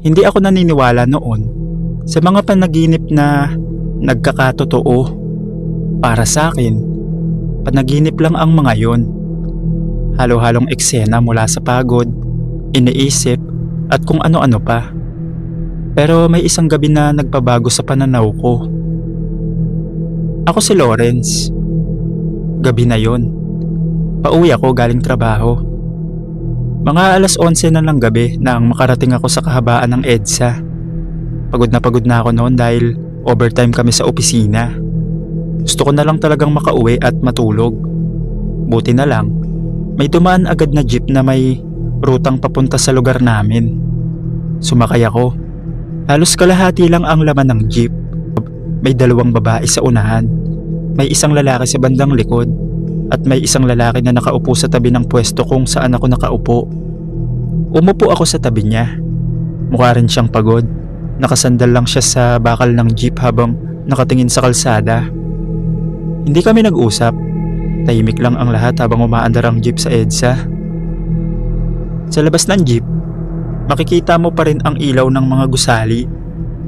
Hindi ako naniniwala noon sa mga panaginip na nagkakatotoo. Para sa akin, panaginip lang ang mga yon. Halo-halong eksena mula sa pagod, iniisip at kung ano-ano pa. Pero may isang gabi na nagpabago sa pananaw ko. Ako si Lawrence. Gabi na yon. Pauwi ako galing trabaho. Mga 11:11 na ng gabi nang makarating ako sa kahabaan ng EDSA. Pagod na ako noon dahil overtime kami sa opisina. Gusto ko na lang talagang makauwi at matulog. Buti na lang, may dumaan agad na jeep na may rutang papunta sa lugar namin. Sumakay ako. Halos kalahati lang ang laman ng jeep. May 2 babae sa unahan. May isang lalaki sa bandang likod. At may isang lalaki na nakaupo sa tabi ng pwesto kung saan ako nakaupo. Umupo ako sa tabi niya. Mukha rin siyang pagod. Nakasandal lang siya sa bakal ng jeep habang nakatingin sa kalsada. Hindi kami nag-usap. Tahimik lang ang lahat habang umaandar ang jeep sa EDSA. Sa labas ng jeep, makikita mo pa rin ang ilaw ng mga gusali,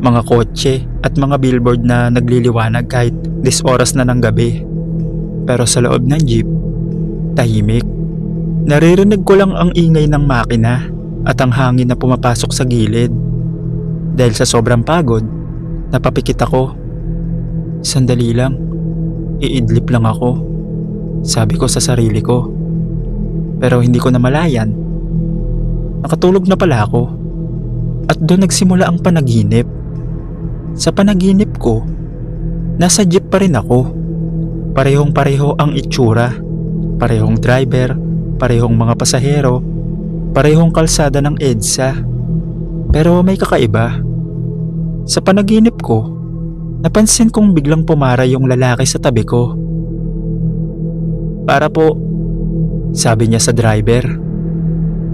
mga kotse at mga billboard na nagliliwanag kahit 10 oras na ng gabi. Pero sa loob ng jeep, tahimik. Naririnig ko lang ang ingay ng makina at ang hangin na pumapasok sa gilid. Dahil sa sobrang pagod, napapikit ako. Sandali lang, iidlip lang ako, sabi ko sa sarili ko. Pero hindi ko namalayan. Nakatulog na pala ako. At doon nagsimula ang panaginip. Sa panaginip ko, nasa jeep pa rin ako. Parehong-pareho ang itsura, parehong driver, parehong mga pasahero, parehong kalsada ng EDSA. Pero may kakaiba. Sa panaginip ko, napansin kong biglang pumara yung lalaki sa tabi ko. "Para po," sabi niya sa driver.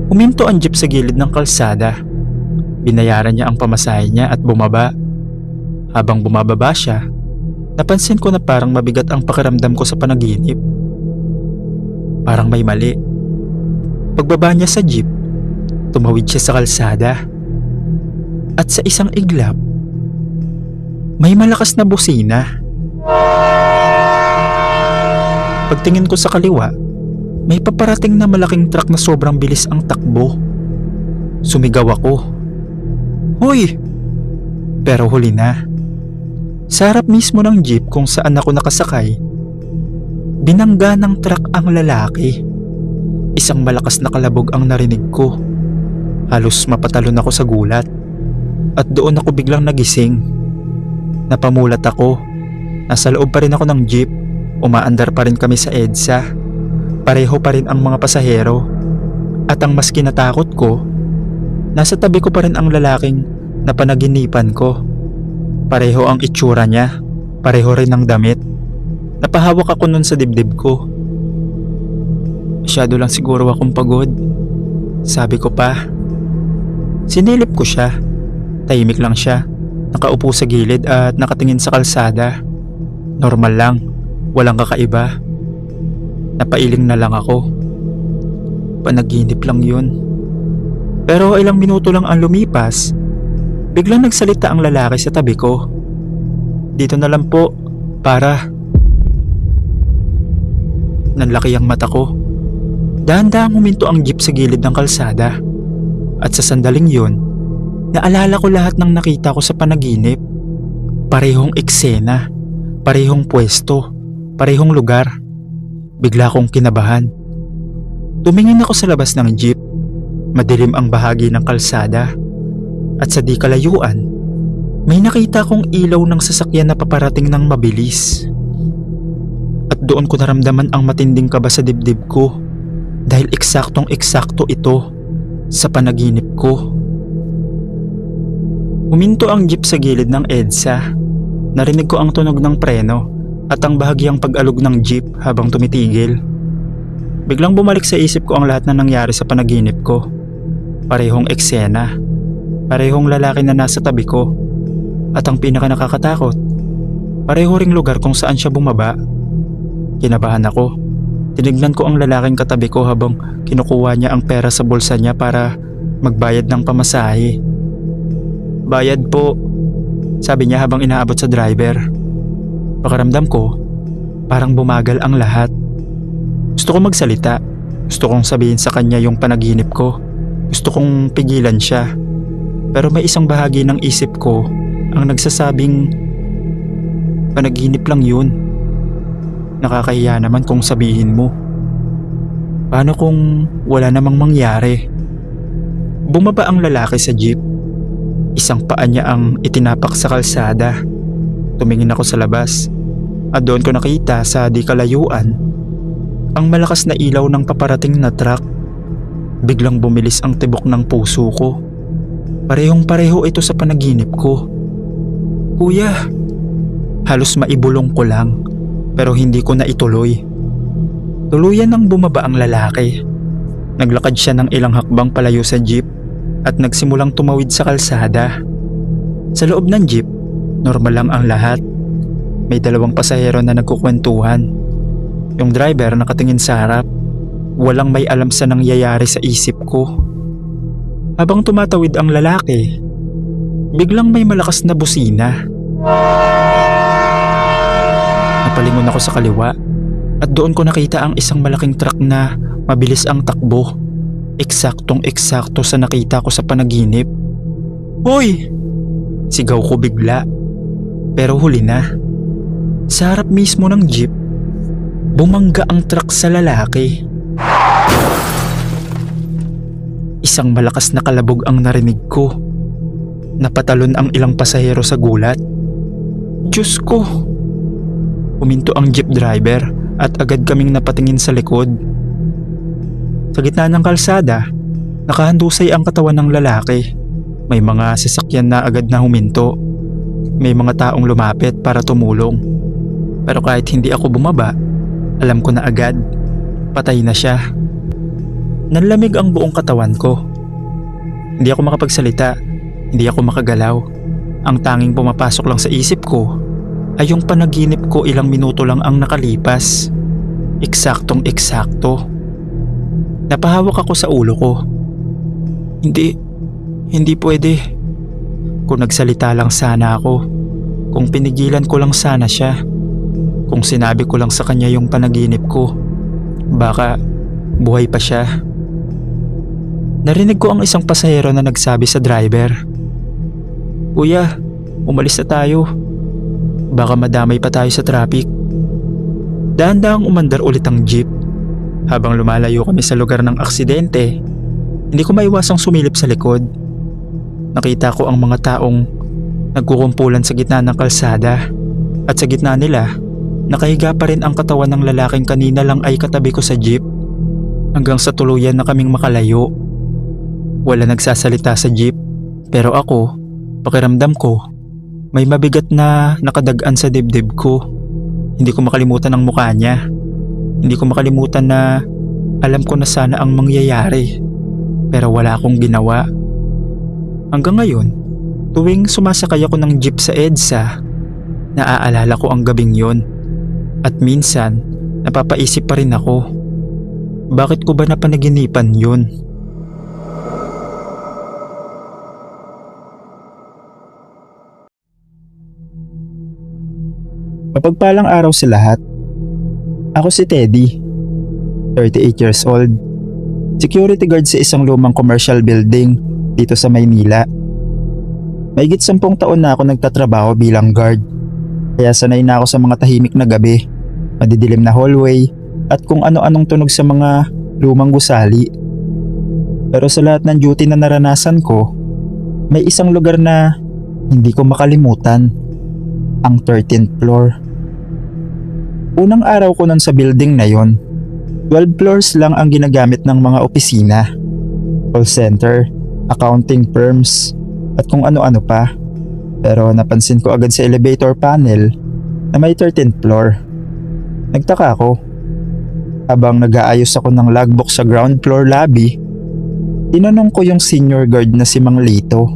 Huminto ang jeep sa gilid ng kalsada. Binayaran niya ang pamasahe niya at bumaba. Habang bumababa siya, napansin ko na parang mabigat ang pakiramdam ko sa panaginip. Parang may mali. Pagbaba niya sa jeep, tumawid siya sa kalsada. At sa isang iglap, may malakas na busina. Pagtingin ko sa kaliwa, may paparating na malaking truck na sobrang bilis ang takbo. Sumigaw ako, "Hoy!" Pero huli na. Sa harap mismo ng jeep kung saan ako nakasakay, binangga ng truck ang lalaki. Isang malakas na kalabog ang narinig ko. Halos mapatalon ako sa gulat. At doon ako biglang nagising. Napamulat ako. Nasa loob pa rin ako ng jeep. Umaandar pa rin kami sa EDSA. Pareho pa rin ang mga pasahero. At ang mas kinatakot ko, nasa tabi ko pa rin ang lalaking napanaginipan ko. Pareho ang itsura niya, pareho rin ang damit. Napahawak ako nun sa dibdib ko. "Masyado lang siguro akong pagod," sabi ko pa. Sinilip ko siya. Tahimik lang siya, nakaupo sa gilid at nakatingin sa kalsada. Normal lang, walang kakaiba. Napailing na lang ako. Panaginip lang yun. Pero ilang minuto lang ang lumipas, biglang nagsalita ang lalaki sa tabi ko. "Dito na lang po, para." Nanlaki ang mata ko. Dahan-dahang huminto ang jeep sa gilid ng kalsada. At sa sandaling yun, naalala ko lahat ng nakita ko sa panaginip. Parehong eksena, parehong pwesto, parehong lugar. Bigla akong kinabahan. Tumingin ako sa labas ng jeep. Madilim ang bahagi ng kalsada. At sa di kalayuan, may nakita kong ilaw ng sasakyan na paparating ng mabilis. At doon ko naramdaman ang matinding kaba sa dibdib ko. Dahil eksaktong-eksakto ito sa panaginip ko. Huminto ang jeep sa gilid ng EDSA. Narinig ko ang tunog ng preno at ang bahagyang pag-alog ng jeep habang tumitigil. Biglang bumalik sa isip ko ang lahat na nangyari sa panaginip ko. Parehong eksena, parehong lalaki na nasa tabi ko. At ang pinaka nakakatakot, pareho ring lugar kung saan siya bumaba. Kinabahan ako. Tinignan ko ang lalaking katabi ko habang kinukuha niya ang pera sa bulsa niya para magbayad ng pamasahe. Bayad po, sabi niya habang inaabot sa driver. Pakiramdam ko, parang bumagal ang lahat. Gusto ko magsalita. Gusto kong sabihin sa kanya yung panaginip ko. Gusto kong pigilan siya. Pero may isang bahagi ng isip ko ang nagsasabing panaginip lang yun. Nakakahiya naman kung sabihin mo. Paano kung wala namang mangyari? Bumaba ang lalaki sa jeep. Isang paa niya ang itinapak sa kalsada. Tumingin ako sa labas at doon ko nakita sa di kalayuan ang malakas na ilaw ng paparating na truck. Biglang bumilis ang tibok ng puso ko. Parehong pareho ito sa panaginip ko. Kuya! Halos maibulong ko lang pero hindi ko na ituloy. Tuluyan nang bumaba ang lalaki. Naglakad siya ng ilang hakbang palayo sa jeep at nagsimulang tumawid sa kalsada. Sa loob ng jeep, normal lang ang lahat. May dalawang pasahero na nagkukwentuhan. Yung driver nakatingin sa harap. Walang may alam sa nangyayari sa isip ko. Habang tumatawid ang lalaki, biglang may malakas na busina. Napalingon ako sa kaliwa at doon ko nakita ang isang malaking truck na mabilis ang takbo. Eksaktong-eksakto sa nakita ko sa panaginip. Hoy! Sigaw ko bigla. Pero huli na. Sa harap mismo ng jeep, bumangga ang truck sa lalaki. Isang malakas na kalabog ang narinig ko. Napatalon ang ilang pasahero sa gulat. Diyos ko! Huminto ang jeep driver at agad kaming napatingin sa likod. Sa gitna ng kalsada, nakahandusay ang katawan ng lalaki. May mga sasakyan na agad na huminto. May mga taong lumapit para tumulong. Pero kahit hindi ako bumaba, alam ko na agad, patay na siya. Nanlamig ang buong katawan ko. Hindi ako makapagsalita, hindi ako makagalaw. Ang tanging pumapasok lang sa isip ko ay yung panaginip ko ilang minuto lang ang nakalipas. Eksaktong-eksakto. Napahawak ako sa ulo ko. Hindi pwede. Kung nagsalita lang sana ako. Kung pinigilan ko lang sana siya. Kung sinabi ko lang sa kanya yung panaginip ko. Baka buhay pa siya. Narinig ko ang isang pasahero na nagsabi sa driver. Kuya, umalis na tayo. Baka madamay pa tayo sa traffic. Dahan-dahang umandar ulit ang jeep. Habang lumalayo kami sa lugar ng aksidente, hindi ko maiwasang sumilip sa likod. Nakita ko ang mga taong nagkukumpulan sa gitna ng kalsada. At sa gitna nila, nakahiga pa rin ang katawan ng lalaking kanina lang ay katabi ko sa jeep. Hanggang sa tuluyan na kaming makalayo. Wala nagsasalita sa jeep, pero ako, pakiramdam ko, may mabigat na nakadagan sa dibdib ko. Hindi ko makalimutan ang mukha niya. Hindi ko makalimutan na alam ko na sana ang mangyayari. Pero wala akong ginawa. Hanggang ngayon, tuwing sumasakay ako ng jeep sa EDSA, naaalala ko ang gabing yon. At minsan, napapaisip pa rin ako. Bakit ko ba napanaginipan yun? Mapagpalang araw sa lahat. Ako si Teddy, 38 years old, security guard sa isang lumang commercial building dito sa Maynila. Mahigit 10 taon na ako nagtatrabaho bilang guard, kaya sanay na ako sa mga tahimik na gabi, madidilim na hallway at kung ano-anong tunog sa mga lumang gusali. Pero sa lahat ng duty na naranasan ko, may isang lugar na hindi ko makalimutan, ang 13th floor. Unang araw ko nun sa building na yon, 12 floors lang ang ginagamit ng mga opisina, call center, accounting firms, at kung ano-ano pa. Pero napansin ko agad sa elevator panel na may 13th floor. Nagtaka ako. Habang nag-aayos ako ng logbook sa ground floor lobby, tinanong ko yung senior guard na si Mang Lito.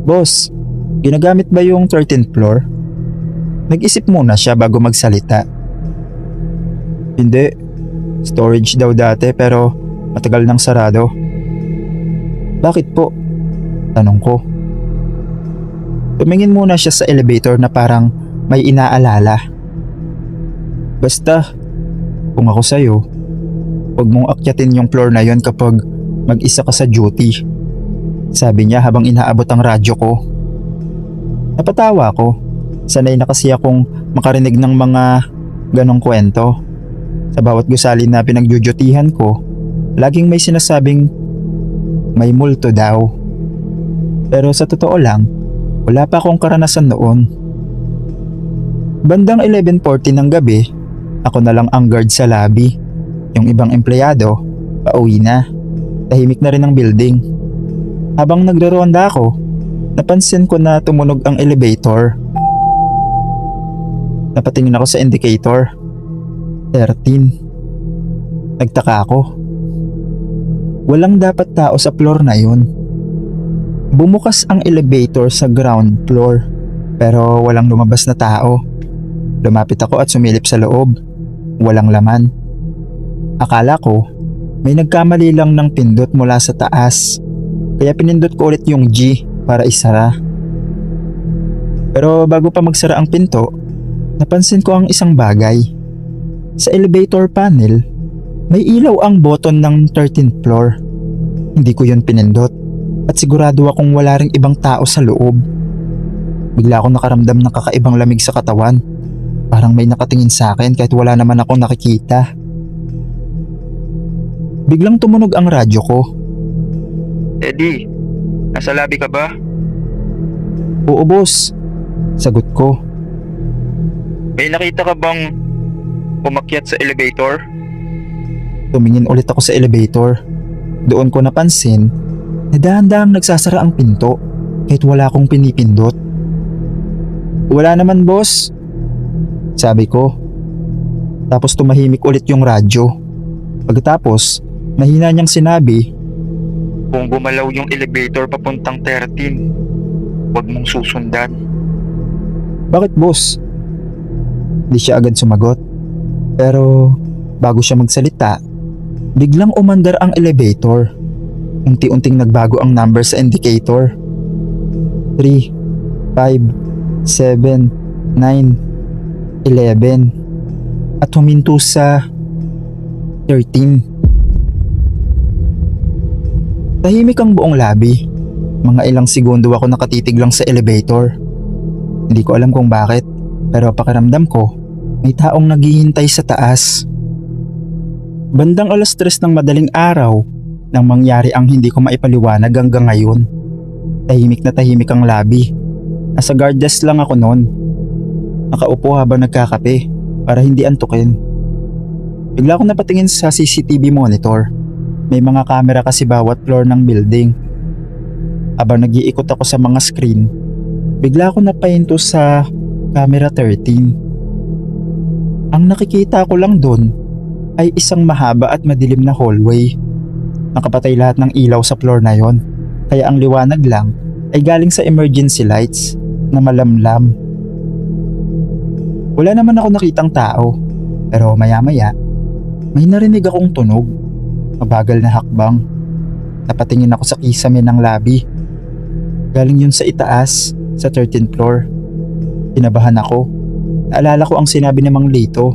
Boss, ginagamit ba yung 13th floor? Nag-isip muna siya bago magsalita. Hindi. Storage daw dati pero matagal nang sarado. Bakit po? Tanong ko. Tumingin muna siya sa elevator na parang may inaalala. Basta, kung ako sa'yo, huwag mong akyatin yung floor na yon kapag mag-isa ka sa duty. Sabi niya habang inaabot ang radyo ko. Napatawa ko. Sanay na kasi akong makarinig ng mga ganong kwento. Sa bawat gusali na pinagjujutihan ko, laging may sinasabing may multo daw. Pero sa totoo lang, wala pa akong karanasan noon. Bandang 11:40 ng gabi, ako na lang ang guard sa lobby. Yung ibang empleyado, pauwi na. Tahimik na rin ang building. Habang nagre-ronda ako, napansin ko na tumunog ang elevator. Napatingin ako sa indicator. 13. Nagtaka ako. Walang dapat tao sa floor na yun. Bumukas ang elevator sa ground floor pero walang lumabas na tao. Lumapit ako at sumilip sa loob. Walang laman. Akala ko may nagkamali lang ng pindot mula sa taas. Kaya pinindot ko ulit yung G para isara. Pero bago pa magsara ang pinto, napansin ko ang isang bagay. Sa elevator panel, may ilaw ang button ng 13th floor. Hindi ko yun pinindot at sigurado akong wala ring ibang tao sa loob. Bigla akong nakaramdam ng kakaibang lamig sa katawan. Parang may nakatingin sa akin kahit wala naman akong nakikita. Biglang tumunog ang radyo ko. Eddie, nasa lobby ka ba? Oo boss, sagot ko. May nakita ka bang umakyat sa elevator? Tumingin ulit ako sa elevator. Doon ko napansin na dahan-dahang nagsasara ang pinto kahit wala akong pinipindot. Wala naman boss, sabi ko. Tapos tumahimik ulit yung radyo. Pagkatapos, mahina niyang sinabi, kung gumalaw yung elevator papuntang 13, huwag mong susundan. Bakit boss? Di siya agad sumagot. Pero bago siya magsalita, biglang umandar ang elevator. Unti-unting nagbago ang number sa indicator. 3, 5, 7, 9, 11 at huminto sa 13. Tahimik ang buong lobby. Mga ilang segundo ako nakatitig lang sa elevator. Hindi ko alam kung bakit, pero pakiramdam ko may taong naghihintay sa taas. Bandang 3:00 ng madaling araw nang mangyari ang hindi ko maipaliwanag hanggang ngayon. Tahimik na tahimik ang lobby. Nasa guard desk lang ako noon. Nakaupo habang nagkakape para hindi antukin. Bigla akong napatingin sa CCTV monitor. May mga camera kasi bawat floor ng building. Habang nag-iikot ako sa mga screen, bigla akong napahinto sa camera 13. Ang nakikita ko lang doon ay isang mahaba at madilim na hallway. Nakapatay lahat ng ilaw sa floor na yon, kaya ang liwanag lang ay galing sa emergency lights na malamlam. Wala naman ako nakitang tao, pero maya-maya may narinig akong tunog. Mabagal na hakbang. Napatingin ako sa kisame ng lobby. Galing yun sa itaas, sa 13th floor. Kinabahan ako. Naalala ko ang sinabi ni Mang Lito.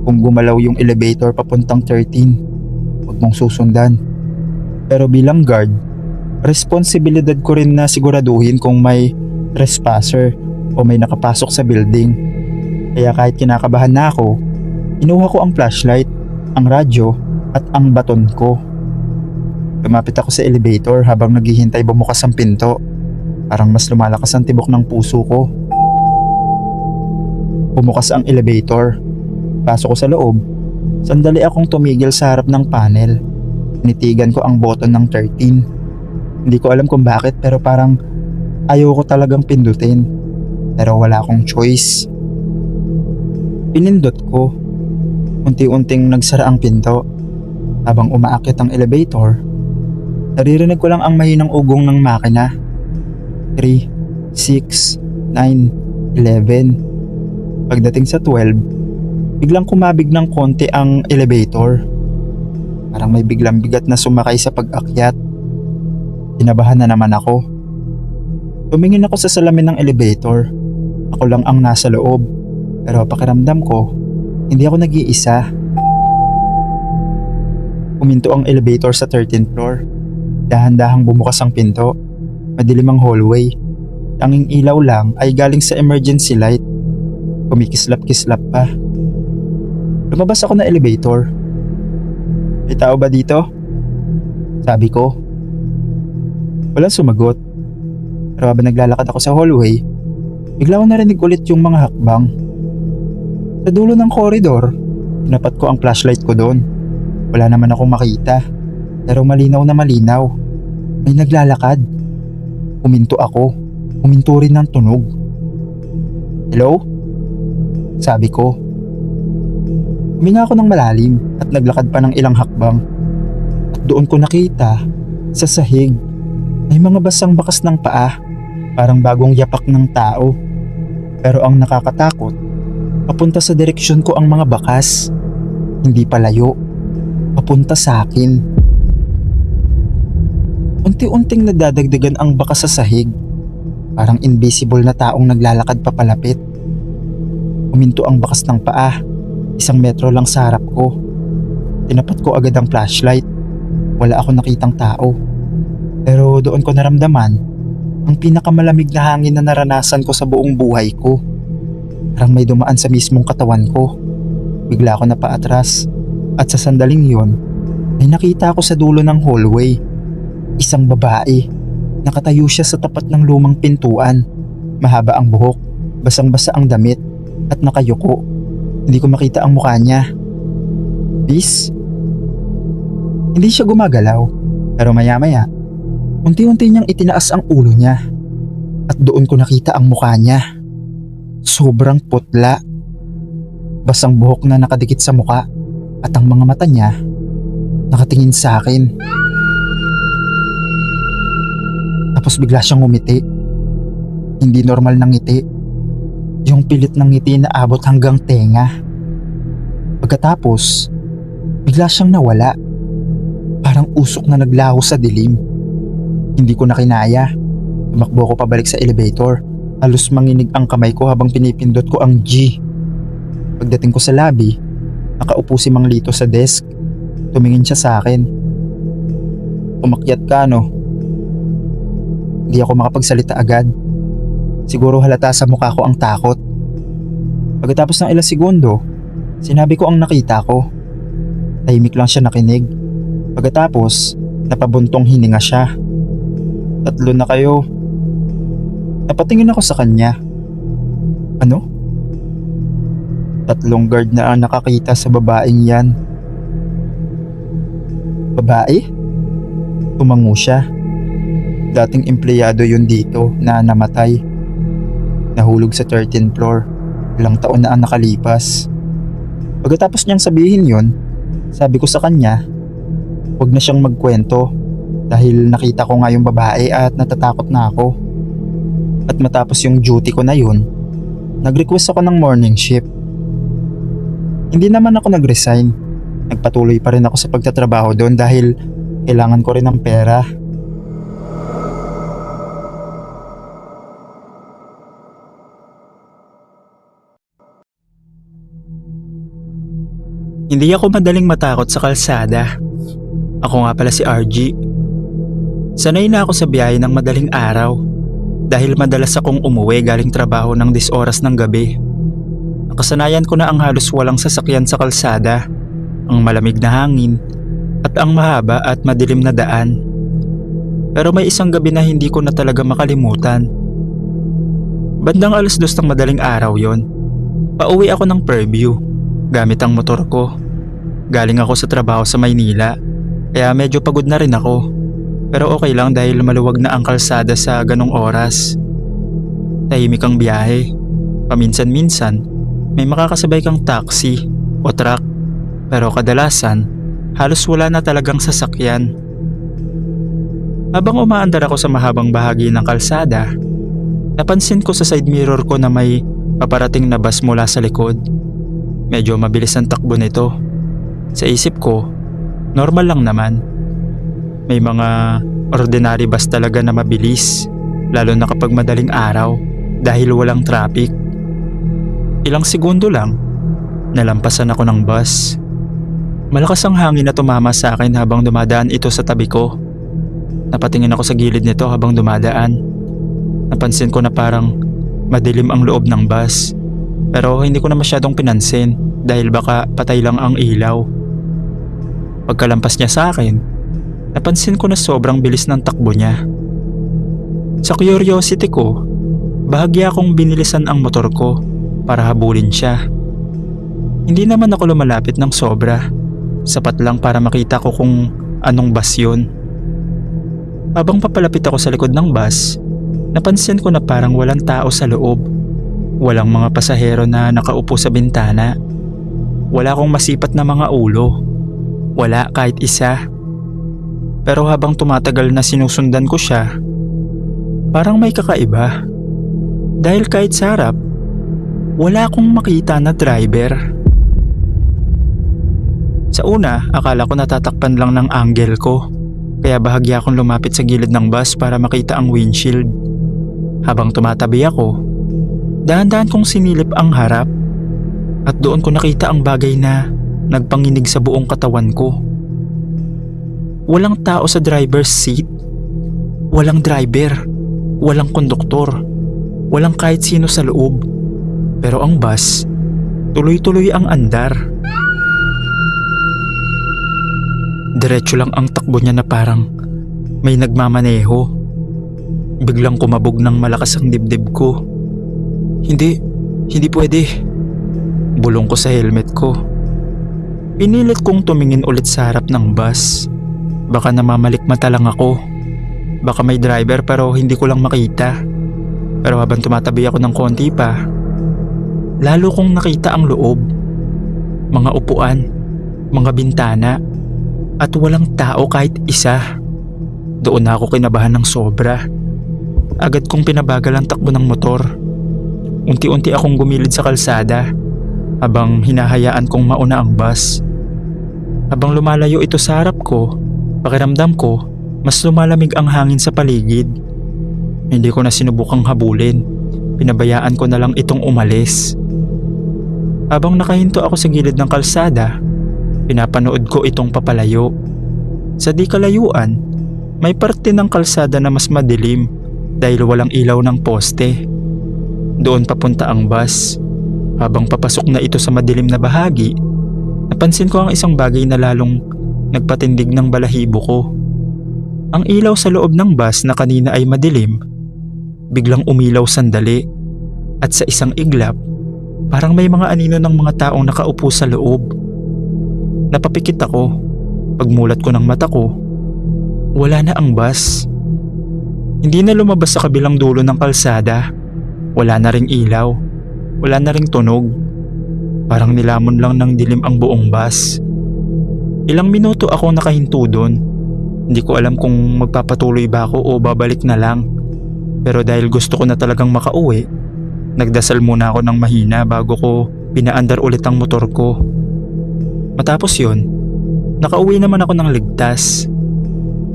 Kung gumalaw yung elevator papuntang 13, huwag mong susundan. Pero bilang guard, responsibilidad ko rin na siguraduhin kung may trespasser o may nakapasok sa building. Kaya kahit kinakabahan na ako, inuha ko ang flashlight, ang radyo at ang baton ko. Lumapit ako sa elevator habang naghihintay bumukas ang pinto. Parang mas lumalakas ang tibok ng puso ko. Bumukas ang elevator. Pasok ko sa loob. Sandali akong tumigil sa harap ng panel. Nitigan ko ang button ng 13. Hindi ko alam kung bakit pero parang ayaw ko talagang pindutin. Pero wala akong choice. Pinindot ko. Unti-unting nagsara ang pinto. Habang umaakyat ang elevator, naririnig ko lang ang mahinang ugong ng makina. 3, 6, 9, 11. Pagdating sa 12, biglang kumabig ng konti ang elevator. Parang may biglang bigat na sumakay sa pag-akyat. Kinabahan na naman ako. Tumingin ako sa salamin ng elevator. Ako lang ang nasa loob. Pero pakiramdam ko, hindi ako nag-iisa. Huminto ang elevator sa 13th floor. Dahan-dahang bumukas ang pinto. Madilim ang hallway. Tanging ilaw lang ay galing sa emergency light. Kumikislap-kislap pa. Lumabas ako na elevator. May tao ba dito? Sabi ko. Walang sumagot. Pero habang naglalakad ako sa hallway, bigla ko narinig ulit yung mga hakbang. Sa dulo ng koridor, tinapat ko ang flashlight ko doon. Wala naman akong makita. Pero malinaw na malinaw. May naglalakad. Huminto ako. Huminto rin ng tunog. Hello? Sabi ko. Huminga ako ng malalim at naglakad pa ng ilang hakbang. At doon ko nakita, sa sahig, may mga basang bakas ng paa, parang bagong yapak ng tao. Pero ang nakakatakot, papunta sa direksyon ko ang mga bakas. Hindi palayo, papunta sa akin. Unti-unting nadadagdagan ang bakas sa sahig. Parang invisible na taong naglalakad papalapit. Huminto ang bakas ng paa. 1 metro lang sa harap ko. Tinapat ko agad ang flashlight. Wala akong nakitang tao. Pero doon ko naramdaman ang pinakamalamig na hangin na naranasan ko sa buong buhay ko. Parang may dumaan sa mismong katawan ko. Bigla ako napaatras. At sa sandaling yon, ay nakita ko sa dulo ng hallway. Isang babae. Nakatayo siya sa tapat ng lumang pintuan. Mahaba ang buhok, basang-basa ang damit, at nakayuko. Hindi ko makita ang mukha niya. Peace? Hindi siya gumagalaw, pero maya-maya, unti-unti niyang itinaas ang ulo niya. At doon ko nakita ang mukha niya. Sobrang putla. Basang buhok na nakadikit sa mukha, at ang mga mata niya nakatingin sa akin. Tapos bigla siyang ngumiti. Hindi normal na ngiti. Yung pilit ng ngiti na abot hanggang tenga. Pagkatapos, bigla siyang nawala. Parang usok na naglaho sa dilim. Hindi ko na kinaya. Tumakbo ko pabalik sa elevator. Halos manginig ang kamay ko habang pinipindot ko ang G. Pagdating ko sa lobby, nakaupo si Mang Lito sa desk. Tumingin siya sa akin. Umakyat ka, no? Hindi ako makapagsalita agad. Siguro halata sa mukha ko ang takot. Pagkatapos ng ilang segundo, sinabi ko ang nakita ko. Tahimik lang siya nakinig. Pagkatapos, napabuntong hininga siya. 3 na kayo. Napatingin ako sa kanya. Ano? 3 guard na ang nakakita sa babaeng yan. Babae? Tumango siya. Dating empleyado yun dito na namatay. Nahulog sa 13th floor. Ilang taon na ang nakalipas. Pagkatapos niyang sabihin yun, sabi ko sa kanya, huwag na siyang magkwento dahil nakita ko nga yung babae at natatakot na ako. At matapos yung duty ko na yun, nag-request ako ng morning shift. Hindi naman ako nag-resign. Nagpatuloy pa rin ako sa pagtatrabaho doon dahil kailangan ko rin ng pera. Hindi ako madaling matakot sa kalsada. Ako nga pala si RG. Sanay na ako sa biyahe ng madaling araw dahil madalas akong umuwi galing trabaho ng 10 oras ng gabi. Nakasanayan ko na ang halos walang sasakyan sa kalsada, ang malamig na hangin, at ang mahaba at madilim na daan. Pero may isang gabi na hindi ko na talaga makalimutan. Bandang 2:00 ng madaling araw yon. Pauwi ako ng Fairview gamit ang motor ko. Galing ako sa trabaho sa Maynila, kaya medyo pagod na rin ako. Pero okay lang dahil maluwag na ang kalsada sa ganong oras. Tahimik ang biyahe. Paminsan-minsan, may makakasabay kang taxi o truck. Pero kadalasan, halos wala na talagang sasakyan. Habang umaandar ako sa mahabang bahagi ng kalsada, napansin ko sa side mirror ko na may paparating na bus mula sa likod. Medyo mabilis ang takbo nito. Sa isip ko, normal lang naman. May mga Ordinary bus talaga na mabilis, lalo na kapag madaling araw dahil walang traffic. Ilang segundo lang, nalampasan ako ng bus. Malakas ang hangin na tumama sa akin habang dumadaan ito sa tabi ko. Napatingin ako sa gilid nito habang dumadaan. Napansin ko na parang madilim ang loob ng bus, pero hindi ko na masyadong pinansin dahil baka patay lang ang ilaw. Pagkalampas niya sa akin, napansin ko na sobrang bilis ng takbo niya. Sa curiosity ko, bahagya akong binilisan ang motor ko para habulin siya. Hindi naman ako lumalapit ng sobra, sapat lang para makita ko kung anong bus yun. Habang papalapit ako sa likod ng bus, napansin ko na parang walang tao sa loob. Walang mga pasahero na nakaupo sa bintana. Wala akong masipat na mga ulo. Wala kahit isa. Pero habang tumatagal na sinusundan ko siya, parang may kakaiba. Dahil kahit sa harap, wala akong makita na driver. Sa una, akala ko natatakpan lang ng angle ko, kaya bahagya akong lumapit sa gilid ng bus para makita ang windshield. Habang tumatabi ako, dahan-dahan kong sinilip ang harap at doon ko nakita ang bagay na nagpanginig sa buong katawan ko. Walang tao sa driver's seat. Walang driver. Walang konduktor. Walang kahit sino sa loob. Pero ang bus, tuloy-tuloy ang andar. Diretso lang ang takbo niya na parang may nagmamaneho. Biglang kumabog ng malakas ang dibdib ko. Hindi pwede. Bulong ko sa helmet ko. Pinilit kong tumingin ulit sa harap ng bus. Baka namamalikmata lang ako. Baka may driver pero hindi ko lang makita. Pero habang tumatabi ako ng konti pa, lalo kong nakita ang loob. Mga upuan, mga bintana, at walang tao kahit isa. Doon na ako kinabahan ng sobra. Agad kong pinabagal ang takbo ng motor. Unti-unti akong gumilid sa kalsada habang hinahayaan kong mauna ang bus. Habang lumalayo ito sa harap ko, pakiramdam ko mas lumalamig ang hangin sa paligid. Hindi ko na sinubukang habulin. Pinabayaan ko na lang itong umalis. Habang nakahinto ako sa gilid ng kalsada, pinapanood ko itong papalayo. Sa di kalayuan, may parte ng kalsada na mas madilim dahil walang ilaw ng poste. Doon papunta ang bus. Habang papasok na ito sa madilim na bahagi, napansin ko ang isang bagay na lalong nagpatindig ng balahibo ko. Ang ilaw sa loob ng bus na kanina ay madilim, biglang umilaw sandali at sa isang iglap, parang may mga anino ng mga taong nakaupo sa loob. Napapikit ako. Pagmulat ko ng mata ko, wala na ang bus. Hindi na lumabas sa kabilang dulo ng kalsada. Wala na ring ilaw. Wala na ring tunog. Parang nilamon lang ng dilim ang buong bus. Ilang minuto ako nakahinto doon. Hindi ko alam kung magpapatuloy ba ako o babalik na lang. Pero dahil gusto ko na talagang makauwi, nagdasal muna ako ng mahina bago ko pinaandar ulit ang motor ko. Matapos yun, nakauwi naman ako ng ligtas.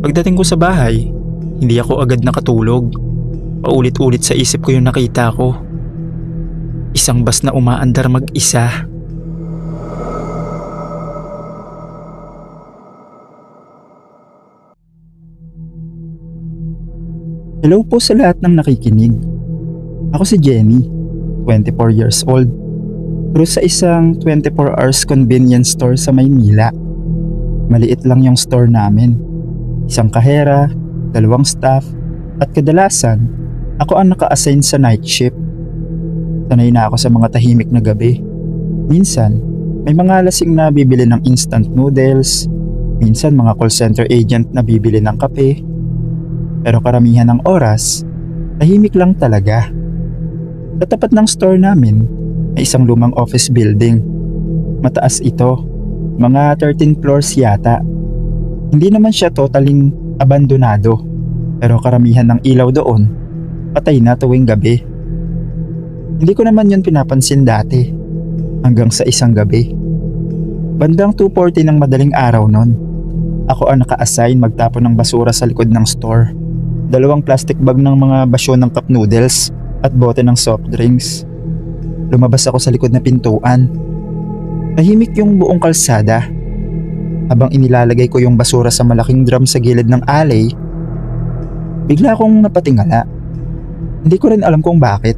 Pagdating ko sa bahay, hindi ako agad nakatulog. Paulit-ulit sa isip ko yung nakita ko. Isang bus na umaandar mag-isa. Hello po sa lahat ng nakikinig. Ako si Jenny, 24 years old. Pero sa isang 24 hours convenience store sa Maynila. Maliit lang yung store namin. Isang kahera, 2 staff, at kadalasan, ako ang naka-assign sa night shift. Sanay na ako sa mga tahimik na gabi. Minsan, may mga lasing na bibili ng instant noodles. Minsan mga call center agent na bibili ng kape. Pero karamihan ng oras, tahimik lang talaga. Sa tapat ng store namin, may isang lumang office building. Mataas ito, mga 13 floors yata. Hindi naman siya totaling abandonado, pero karamihan ng ilaw doon, patay na tuwing gabi. Hindi ko naman yun pinapansin dati, hanggang sa isang gabi. Bandang 2:40 ng madaling araw nun, Ako ang naka-assign magtapon ng basura sa likod ng store. 2 plastic bag ng mga basyo ng cup noodles at bote ng soft drinks. Lumabas ako sa likod na pintuan. Tahimik yung buong kalsada. Habang inilalagay ko yung basura sa malaking drum sa gilid ng alley, bigla akong napatingala. Hindi ko rin alam kung bakit.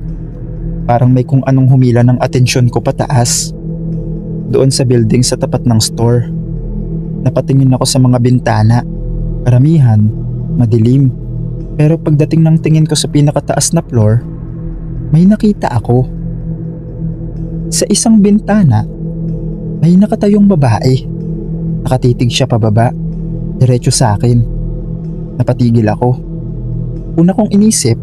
Parang may kung anong humila ng atensyon ko pataas. Doon sa building sa tapat ng store. Napatingin ako sa mga bintana. Karamihan, madilim. Pero pagdating ng tingin ko sa pinakataas na floor, may nakita ako. Sa isang bintana, may nakatayong babae. Nakatitig siya pababa, diretso sa akin. Napatigil ako. Una kong inisip,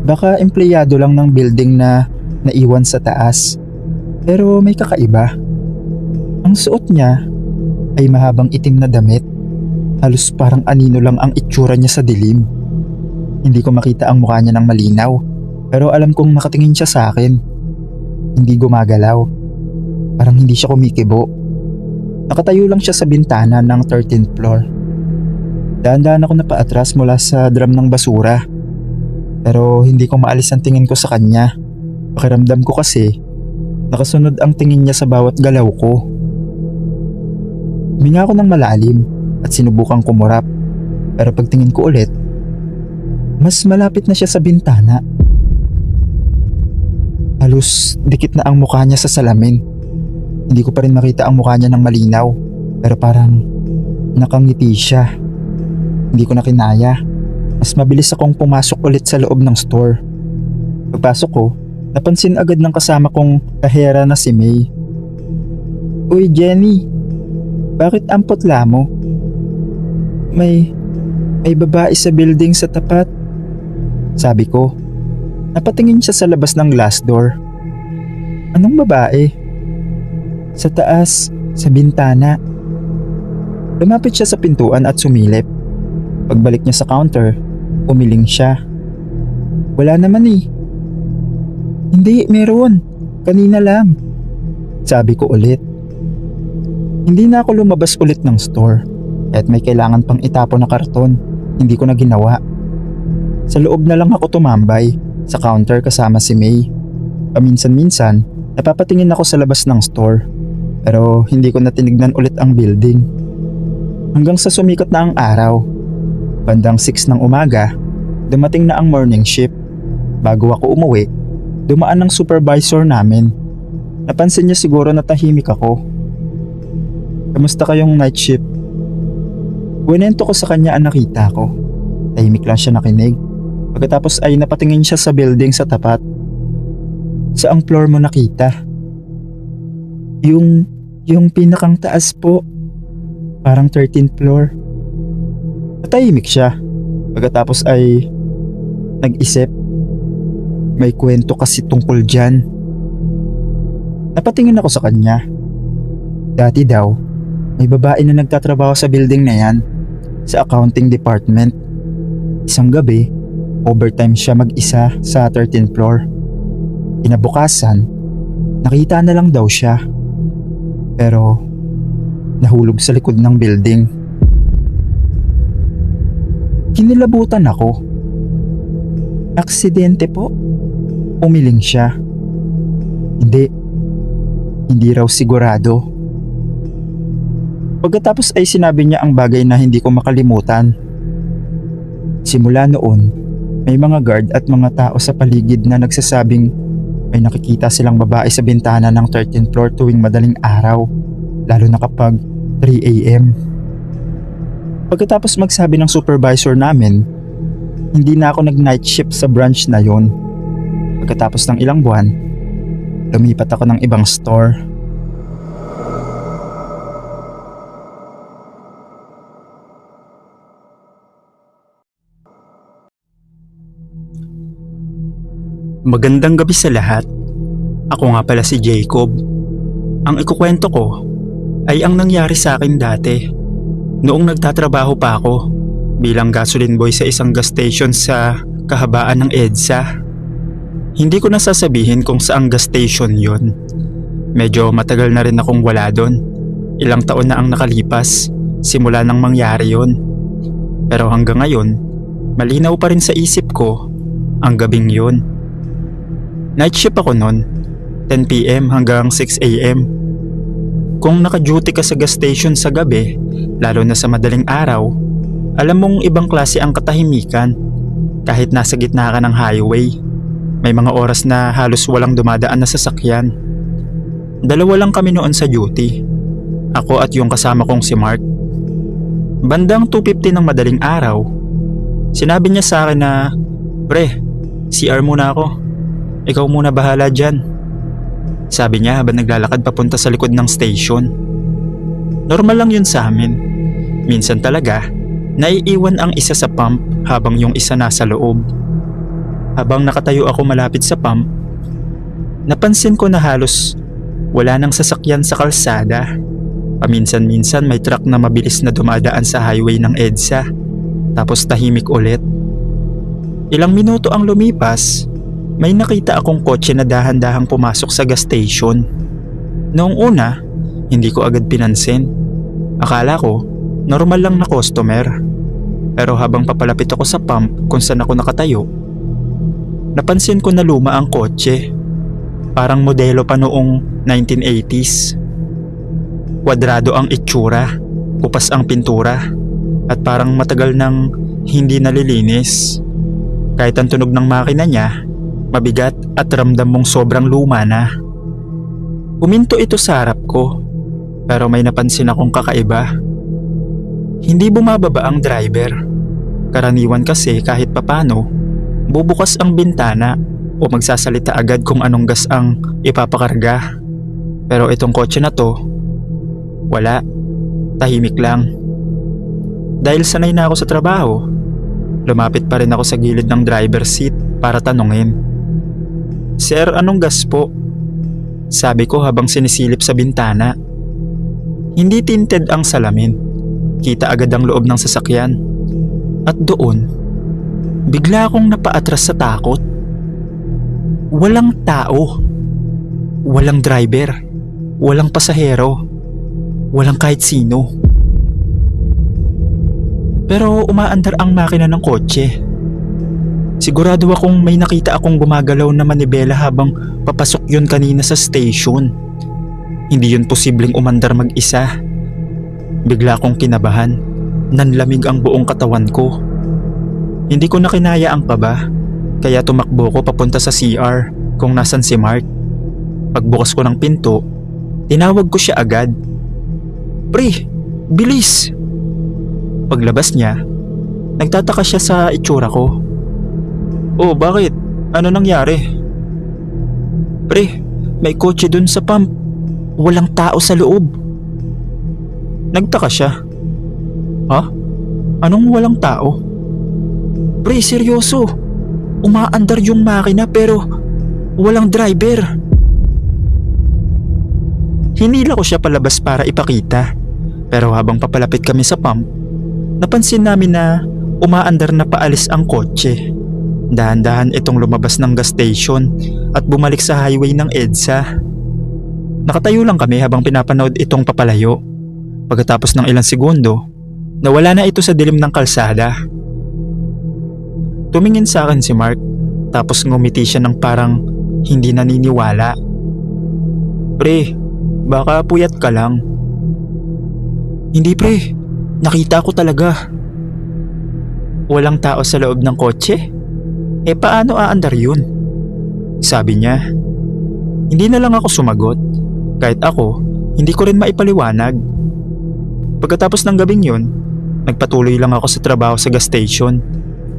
baka empleyado lang ng building na naiwan sa taas. Pero may kakaiba. Ang suot niya ay mahabang itim na damit. Halos parang anino lang ang itsura niya sa dilim. Hindi ko makita ang mukha niya ng malinaw, pero alam kong nakatingin siya sa akin. Hindi gumagalaw. Parang hindi siya kumikibo. Nakatayo lang siya sa bintana ng 13th floor. Dahan-dahan ako napaatras mula sa drum ng basura. Pero hindi ko maalis ang tingin ko sa kanya. Pakiramdam ko kasi nakasunod ang tingin niya sa bawat galaw ko. Huminga ako ng malalim at sinubukang kumurap. Pero pagtingin ko ulit, mas malapit na siya sa bintana. Halos dikit na ang mukha niya sa salamin. Hindi ko pa rin makita ang mukha niya ng malinaw, pero parang nakangiti siya. Hindi ko na kinaya. Mas mabilis akong pumasok ulit sa loob ng store. Pagpasok ko, napansin agad ng kasama kong kahera na si May. "Uy Jenny, bakit ang putla mo? May babae sa building sa tapat." Sabi ko. Napatingin siya sa labas ng glass door. "Anong babae?" "Sa taas, sa bintana." Lumapit siya sa pintuan at sumilip. Pagbalik niya sa counter, umiling siya. "Wala naman eh." "Hindi, meron. Kanina lang." Sabi ko ulit. Hindi na ako lumabas ulit ng store at may kailangan pang itapon na karton. Hindi ko na ginawa. Sa loob na lang ako tumambay sa counter kasama si May. Paminsan-minsan, napapatingin ako sa labas ng store. Pero hindi ko na tinignan ulit ang building. Hanggang sa sumikat na ang araw. Bandang 6 ng umaga, dumating na ang morning shift. Bago ako umuwi, dumaan ang supervisor namin. Napansin niya siguro na tahimik ako. "Kamusta kayong night shift?" Kwento ko sa kanya ang nakita ko. Tahimik lang siya nakinig. Pagkatapos ay napatingin siya sa building sa tapat. "Saang floor mo nakita?" Yung pinakang taas po. Parang 13th floor." Natahimik siya. Pagkatapos ay nag-isip. May kwento kasi tungkol dyan. Napatingin ako sa kanya. Dati daw, may babae na nagtatrabaho sa building na yan, sa accounting department. Isang gabi, overtime siya mag-isa sa 13th floor. Kinabukasan, nakita na lang daw siya. Pero nahulog sa likod ng building. Kinilabutan ako. "Aksidente po?" Umiling siya. Hindi raw sigurado. Pagkatapos ay sinabi niya ang bagay na hindi ko makalimutan. Simula noon, may mga guard at mga tao sa paligid na nagsasabing may nakikita silang babae sa bintana ng 13th floor tuwing madaling araw, lalo na kapag 3 a.m. Pagkatapos magsabi ng supervisor namin, hindi na ako nag-night shift sa branch na yon. Pagkatapos ng ilang buwan, lumipat ako ng ibang store. Magandang gabi sa lahat. Ako nga pala si Jacob. Ang ikukwento ko ay ang nangyari sa akin dati. Noong nagtatrabaho pa ako bilang gasoline boy sa isang gas station sa kahabaan ng EDSA. Hindi ko nasasabihin kung saang gas station yon. Medyo matagal na rin akong wala doon. Ilang taon na ang nakalipas simula nang mangyari yon. Pero hanggang ngayon, malinaw pa rin sa isip ko ang gabing yon. Night shift ako noon, 10 PM hanggang 6 AM. Kung naka-duty ka sa gas station sa gabi, lalo na sa madaling araw, alam mong ibang klase ang katahimikan. Kahit nasa gitna ka ng highway, may mga oras na halos walang dumadaan na sasakyan. Dalawa lang kami noon sa duty, ako at yung kasama kong si Mark. Bandang 2:50 ng madaling araw, sinabi niya sa akin na, "Pre, CR muna ako. Ikaw muna bahala dyan." Sabi niya habang naglalakad papunta sa likod ng station. Normal lang yun sa amin. Minsan talaga, naiiwan ang isa sa pump habang yung isa nasa loob. Habang nakatayo ako malapit sa pump, napansin ko na halos wala nang sasakyan sa kalsada. Paminsan-minsan may truck na mabilis na dumadaan sa highway ng EDSA, tapos tahimik ulit. Ilang minuto ang lumipas, may nakita akong kotse na dahan-dahang pumasok sa gas station. Noong una, hindi ko agad pinansin. Akala ko, normal lang na customer. Pero habang papalapit ako sa pump kung saan ako nakatayo, napansin ko na luma ang kotse. Parang modelo pa noong 1980s. Kwadrado ang itsura, kupas ang pintura, at parang matagal nang hindi nalilinis. Kahit ang tunog ng makina niya, mabigat at ramdam mong sobrang luma na. Huminto ito sa harap ko, pero may napansin akong kakaiba. Hindi bumababa ang driver. Karaniwan kasi kahit papano, bubukas ang bintana o magsasalita agad kung anong gas ang ipapakarga. Pero itong kotse na to, wala. Tahimik lang. Dahil sanay na ako sa trabaho, lumapit pa rin ako sa gilid ng driver seat para tanungin. "Sir, anong gas po?" Sabi ko habang sinisilip sa bintana. Hindi tinted ang salamin. Kita agad ang loob ng sasakyan. At doon, bigla akong napaatras sa takot. Walang tao. Walang driver. Walang pasahero. Walang kahit sino. Pero umaandar ang makina ng kotse. Sigurado akong may nakita akong gumagalaw na manibela habang papasok yun kanina sa station. Hindi yun posibleng umandar mag-isa. Bigla akong kinabahan. Nanlamig ang buong katawan ko. Hindi ko na kinaya ang kaba, kaya tumakbo ko papunta sa CR kung nasan si Mark. Pagbukas ko ng pinto, tinawag ko siya agad. "Pre, bilis!" Paglabas niya, nagtataka siya sa itsura ko. "Oh, bakit? Ano nangyari?" "Pre, may kotse dun sa pump. Walang tao sa loob." Nagtaka siya. "Ha? Anong walang tao?" "Pre, seryoso. Umaandar yung makina pero walang driver." Hinila ko siya palabas para ipakita. Pero habang papalapit kami sa pump, napansin namin na umaandar na paalis ang kotse. Dahan-dahan itong lumabas ng gas station at bumalik sa highway ng EDSA. Nakatayo lang kami habang pinapanood itong papalayo. Pagkatapos ng ilang segundo, nawala na ito sa dilim ng kalsada. Tumingin sa akin si Mark, tapos ngumiti siya ng parang hindi naniniwala. "Pre, baka puyat ka lang." "Hindi pre, nakita ko talaga." "Walang tao sa loob ng kotse? Eh paano aandar yun?" Sabi niya. Hindi na lang ako sumagot. Kahit ako, hindi ko rin maipaliwanag. Pagkatapos ng gabing yun, nagpatuloy lang ako sa trabaho sa gas station.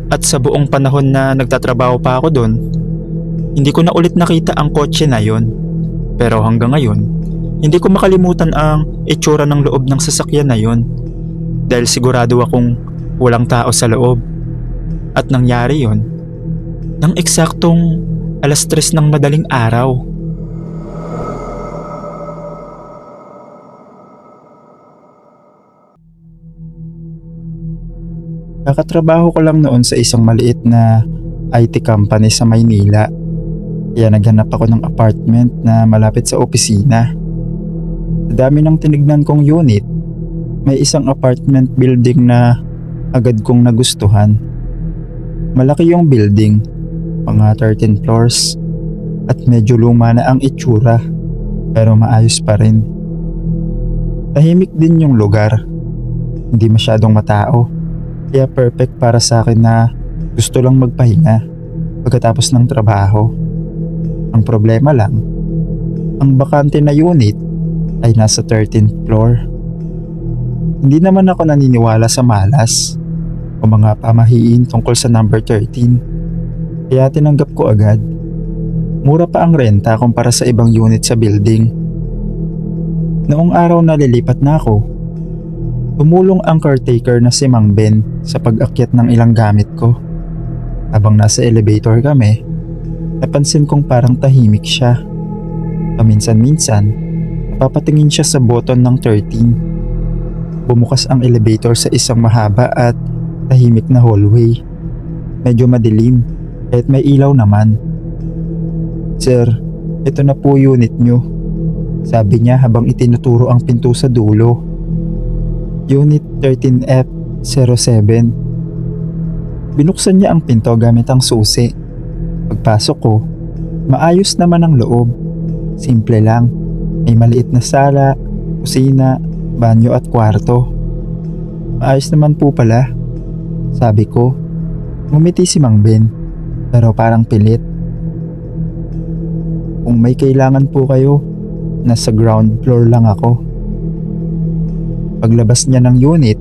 At sa buong panahon na nagtatrabaho pa ako doon, hindi ko na ulit nakita ang kotse na yun. Pero hanggang ngayon, hindi ko makalimutan ang itsura ng loob ng sasakyan na yun. Dahil sigurado akong walang tao sa loob. At nangyari yun nang eksaktong 3:00 ng madaling araw. Kakatrabaho ko lang noon sa isang maliit na IT company sa Maynila. Kaya naghanap ako ng apartment na malapit sa opisina. Sa dami ng tinignan kong unit, May isang apartment building na agad kong nagustuhan. Malaki yung building, mga 13 floors, at medyo luma na ang itsura, pero maayos pa rin. Tahimik din yung lugar, hindi masyadong matao, kaya perfect para sa akin na gusto lang magpahinga pagkatapos ng trabaho. Ang problema lang, ang bakante na unit ay nasa 13th floor. Hindi naman ako naniniwala sa malas o mga pamahiin tungkol sa number 13, kaya tinanggap ko agad. Mura pa ang renta kumpara sa ibang unit sa building. Noong araw na lilipat na ako, tumulong ang caretaker na si Mang Ben sa pag-akyat ng ilang gamit ko. Habang nasa elevator kami, napansin kong parang tahimik siya. Paminsan-minsan, napapatingin siya sa button ng 13. Bumukas ang elevator sa isang mahaba at tahimik na hallway. Medyo madilim, kahit may ilaw naman. "Sir, ito na po unit nyo," sabi niya habang itinuturo ang pinto sa dulo. "Unit 13F07. Binuksan niya ang pinto gamit ang susi. Pagpasok ko, maayos naman ang loob. Simple lang, may maliit na sala, kusina, banyo at kwarto. "Maayos naman po pala," sabi ko. Ngumiti si Mang Ben, pero parang pilit. "Kung may kailangan po kayo, nasa ground floor lang ako." Paglabas niya ng unit,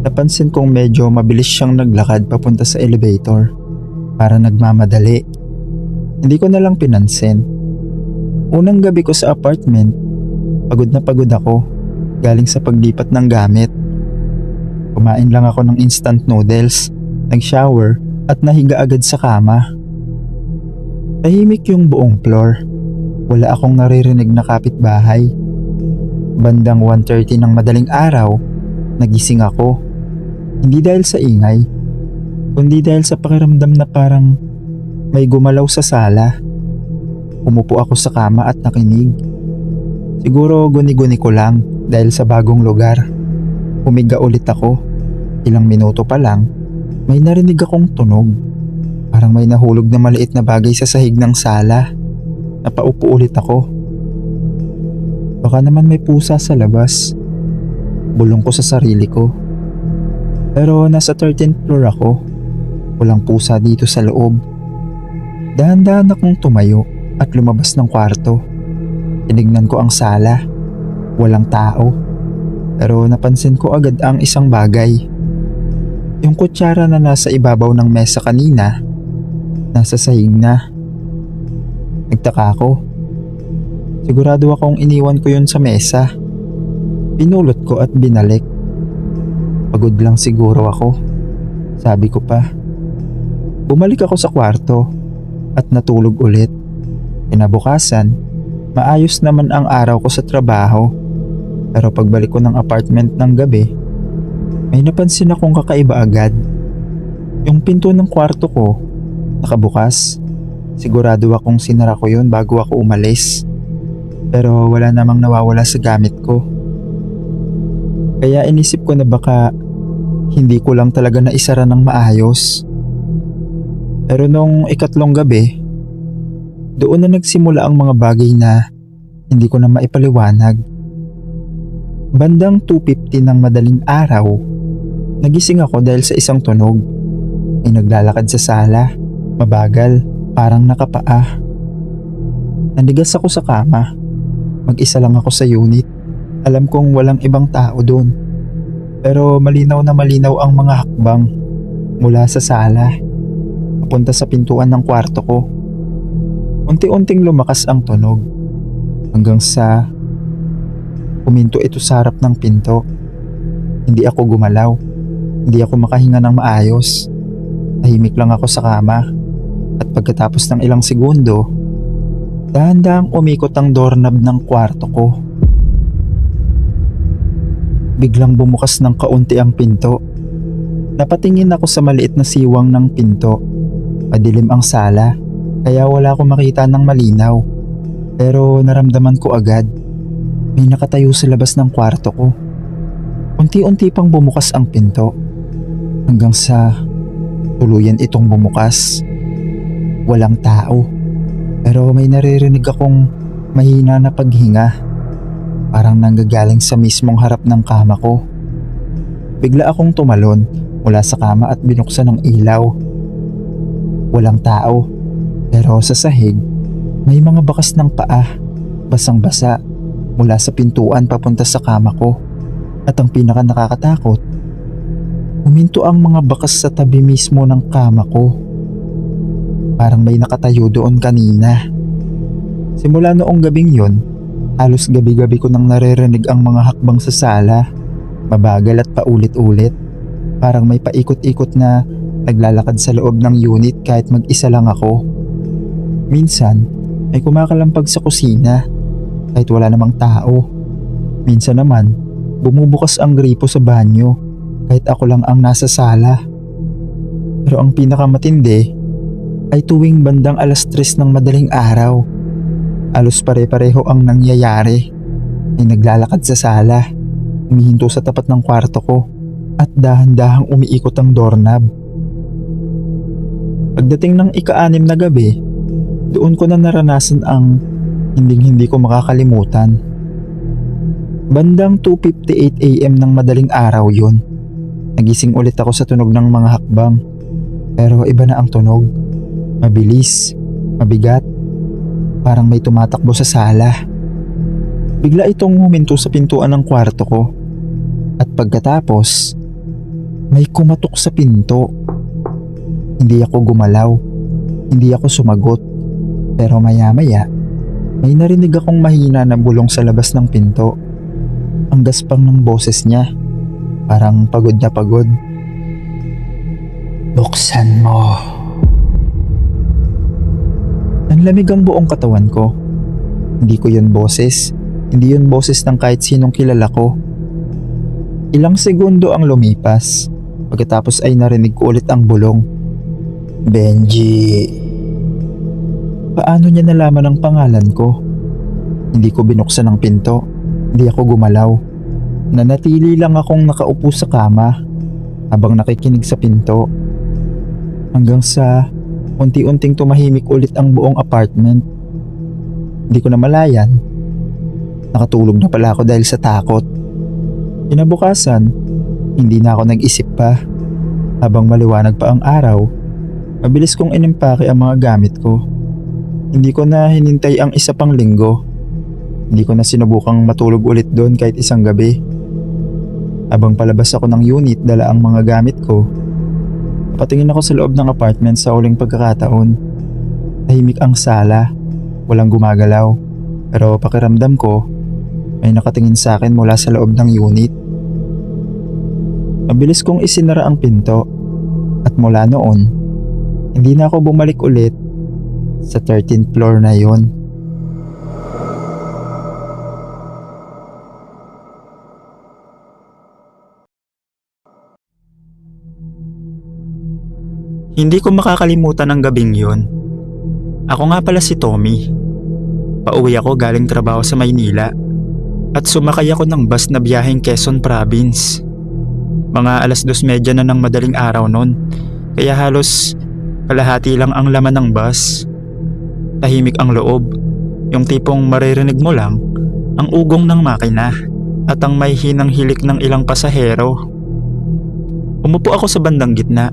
napansin kong medyo mabilis siyang naglakad papunta sa elevator, para nagmamadali. Hindi ko na lang pinansin. Unang gabi ko sa apartment, pagod na pagod ako, galing sa paglipat ng gamit. Kumain lang ako ng instant noodles, nag-shower at nahiga agad sa kama. Tahimik yung buong floor. Wala akong naririnig na kapitbahay. Bandang 1:30 ng madaling araw, nagising ako. Hindi dahil sa ingay, kundi dahil sa pakiramdam na parang may gumalaw sa sala. Umupo ako sa kama at nakinig. Siguro guni-guni ko lang dahil sa bagong lugar. Humiga ulit ako. Ilang minuto pa lang, may narinig akong tunog. Parang may nahulog na maliit na bagay sa sahig ng sala. Napaupo ulit ako. Baka naman may pusa sa labas. Bulong ko sa sarili ko. Pero nasa 13th floor ako. Walang pusa dito sa loob. Dahan-dahan akong tumayo at lumabas ng kwarto. Tinignan ko ang sala. Walang tao. Pero napansin ko agad ang isang bagay. Yung kutsara na nasa ibabaw ng mesa kanina, nasa sahig na. Nagtaka ako. Sigurado akong iniwan ko yun sa mesa. Pinulot ko at binalik. Pagod lang siguro ako, sabi ko pa. Bumalik ako sa kwarto at natulog ulit. Kinabukasan, maayos naman ang araw ko sa trabaho. Pero pagbalik ko ng apartment ng gabi, may napansin akong kakaiba agad. Yung pinto ng kwarto ko, nakabukas. Sigurado akong sinara ko yun bago ako umalis. Pero wala namang nawawala sa gamit ko. Kaya inisip ko na baka hindi ko lang talaga naisara ng maayos. Pero nung ikatlong gabi, doon na nagsimula ang mga bagay na hindi ko na maipaliwanag. Bandang 2:50 ng madaling araw, nagising ako dahil sa isang tunog. May naglalakad sa sala, mabagal, parang nakapaa. Nanigas ako sa kama. Mag-isa lang ako sa unit. Alam kong walang ibang tao doon. Pero malinaw na malinaw ang mga hakbang mula sa sala, papunta sa pintuan ng kwarto ko. Unti-unting lumakas ang tunog hanggang sa huminto ito sa harap ng pinto. Hindi ako gumalaw. Hindi ako makahinga ng maayos. Tahimik lang ako sa kama. At pagkatapos ng ilang segundo, dahan-dahang umikot ang doorknob ng kwarto ko. Biglang bumukas ng kaunti ang pinto. Napatingin ako sa maliit na siwang ng pinto. Madilim ang sala, kaya wala akong makita ng malinaw. Pero naramdaman ko agad, may nakatayo sa labas ng kwarto ko. Unti-unti pang bumukas ang pinto hanggang sa tuluyan itong bumukas. Walang tao, pero may naririnig akong mahina na paghinga, parang nanggagaling sa mismong harap ng kama ko. Bigla akong tumalon mula sa kama at binuksan ang ilaw. Walang tao, pero sa sahig may mga bakas ng paa, basang-basa mula sa pintuan papunta sa kama ko. At ang pinaka nakakatakot, huminto ang mga bakas sa tabi mismo ng kama ko. Parang may nakatayo doon kanina. Simula noong gabing yon, halos gabi-gabi ko nang naririnig ang mga hakbang sa sala. Mabagal at paulit-ulit. Parang may paikot-ikot na naglalakad sa loob ng unit kahit mag-isa lang ako. Minsan ay kumakalampag sa kusina kahit wala namang tao. Minsan naman, bumubukas ang gripo sa banyo kahit ako lang ang nasa sala. Pero ang pinakamatindi ay tuwing bandang 3:00 ng madaling araw, halos pare-pareho ang nangyayari. Ay naglalakad sa sala, humihinto sa tapat ng kwarto ko at dahan-dahang umiikot ang doorknob. Pagdating ng ika-6 na gabi, doon ko na naranasan ang hindi ko makakalimutan. Bandang 2:58 AM ng madaling araw yun. Nagising ulit ako sa tunog ng mga hakbang. Pero iba na ang tunog. Mabilis, mabigat, parang may tumatakbo sa sala. Bigla itong huminto sa pintuan ng kwarto ko. At pagkatapos, may kumatok sa pinto. Hindi ako gumalaw, hindi ako sumagot. Pero maya-maya, may narinig akong mahina na bulong sa labas ng pinto. Ang gaspang ng boses niya, parang pagod na pagod. Buksan mo. Nanlamig ang buong katawan ko. Hindi ko yun boses. Hindi yun boses ng kahit sinong kilala ko. Ilang segundo ang lumipas. Pagkatapos ay narinig ko ulit ang bulong. Benji. Paano niya nalaman ang pangalan ko? Hindi ko binuksan ang pinto. Hindi ako gumalaw. Nanatili lang akong nakaupo sa kama habang nakikinig sa pinto. Hanggang sa unti-unting tumahimik ulit ang buong apartment. Hindi ko na malayan. Nakatulog na pala ako dahil sa takot. Kinabukasan, hindi na ako nag-isip pa. Habang maliwanag pa ang araw, mabilis kong inimpake ang mga gamit ko. Hindi ko na hinintay ang isa pang linggo. Hindi ko na sinubukang matulog ulit doon kahit isang gabi. Habang palabas ako ng unit dala ang mga gamit ko, patingin ako sa loob ng apartment sa huling pagkakataon. Tahimik ang sala, walang gumagalaw, pero pakiramdam ko may nakatingin sa akin mula sa loob ng unit. Mabilis kong isinara ang pinto at mula noon, hindi na ako bumalik ulit sa 13th floor na yon. Hindi ko makakalimutan ang gabing yun. Ako nga pala si Tommy. Pauwi ako galing trabaho sa Maynila at sumakay ako ng bus na biyaheng Quezon Province. Mga 2:30 na ng madaling araw nun, kaya halos kalahati lang ang laman ng bus. Tahimik ang loob, yung tipong maririnig mo lang ang ugong ng makina at ang may hinang hilik ng ilang pasahero. Umupo ako sa bandang gitna,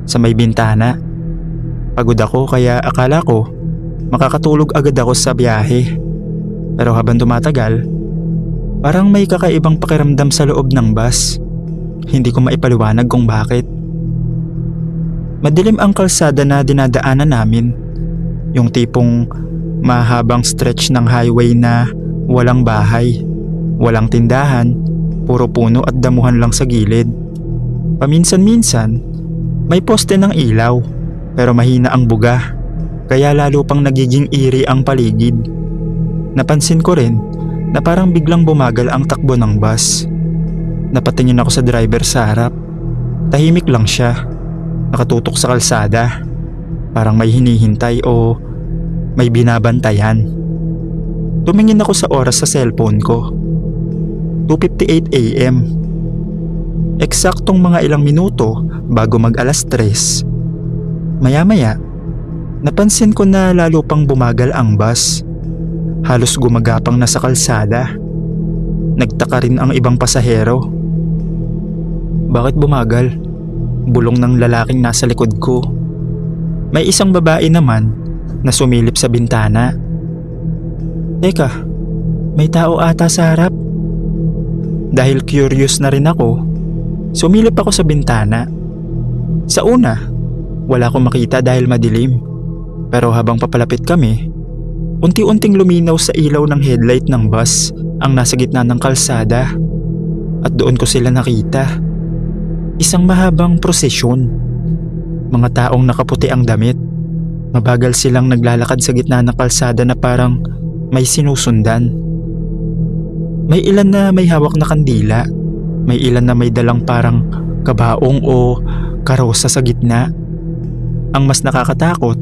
sa may bintana. Pagod ako kaya akala ko makakatulog agad ako sa biyahe. Pero habang tumatagal, parang may kakaibang pakiramdam sa loob ng bus. Hindi ko maipaliwanag kung bakit. Madilim ang kalsada na dinadaanan namin. Yung tipong mahabang stretch ng highway na walang bahay, walang tindahan, puro puno at damuhan lang sa gilid. Paminsan-minsan, may poste ng ilaw, pero mahina ang buga, kaya lalo pang nagiging eerie ang paligid. Napansin ko rin na parang biglang bumagal ang takbo ng bus. Napatingin ako sa driver sa harap. Tahimik lang siya, nakatutok sa kalsada, parang may hinihintay o may binabantayan. Tumingin ako sa oras sa cellphone ko. 2:58 AM. Eksaktong mga ilang minuto bago mag 3:00. Maya-maya, napansin ko na lalo pang bumagal ang bus. Halos gumagapang na sa kalsada. Nagtaka rin ang ibang pasahero. Bakit bumagal? Bulong ng lalaking nasa likod ko. May isang babae naman na sumilip sa bintana. Teka, may tao ata sa harap. Dahil curious na rin ako, sumilip ako sa bintana. Sa una, wala akong makita dahil madilim. Pero habang papalapit kami, unti-unting luminaw sa ilaw ng headlight ng bus ang nasa gitna ng kalsada. At doon ko sila nakita. Isang mahabang prosesyon. Mga taong nakaputi ang damit. Mabagal silang naglalakad sa gitna ng kalsada na parang may sinusundan. May ilan na may hawak na kandila. May ilan na may dalang parang kabaong o karosa sa gitna. Ang mas nakakatakot,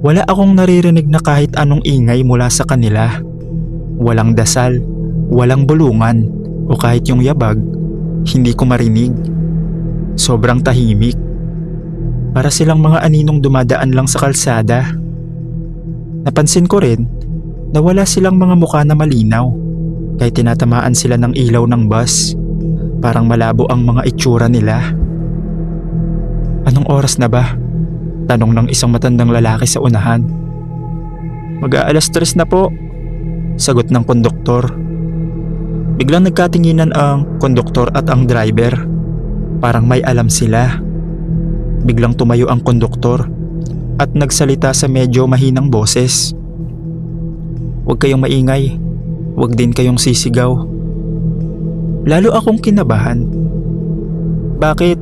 wala akong naririnig na kahit anong ingay mula sa kanila. Walang dasal, walang bulungan, o kahit yung yabag, hindi ko marinig. Sobrang tahimik. Para silang mga aninong dumadaan lang sa kalsada. Napansin ko rin na wala silang mga mukha na malinaw, kahit tinatamaan sila ng ilaw ng bus. Parang malabo ang mga itsura nila. Anong oras na ba? Tanong ng isang matandang lalaki sa unahan. Mag-3:00 na po, sagot ng konduktor. Biglang nagkatinginan ang konduktor at ang driver. Parang may alam sila. Biglang tumayo ang konduktor at nagsalita sa medyo mahinang boses. Huwag kayong maingay, huwag din kayong sisigaw. Lalo akong kinabahan. Bakit?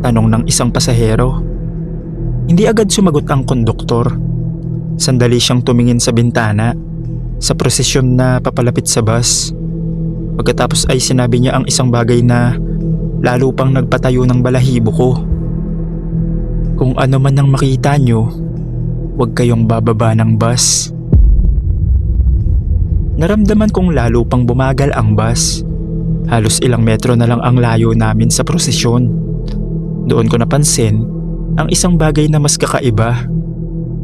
Tanong ng isang pasahero. Hindi agad sumagot ang konduktor. Sandali siyang tumingin sa bintana, sa prosesyon na papalapit sa bus. Pagkatapos ay sinabi niya ang isang bagay na lalo pang nagpatayo ng balahibo ko. Kung ano man ang makita nyo, huwag kayong bababa ng bus. Naramdaman kong lalo pang bumagal ang bus. Halos ilang metro na lang ang layo namin sa prosesyon. Doon ko napansin ang isang bagay na mas kakaiba.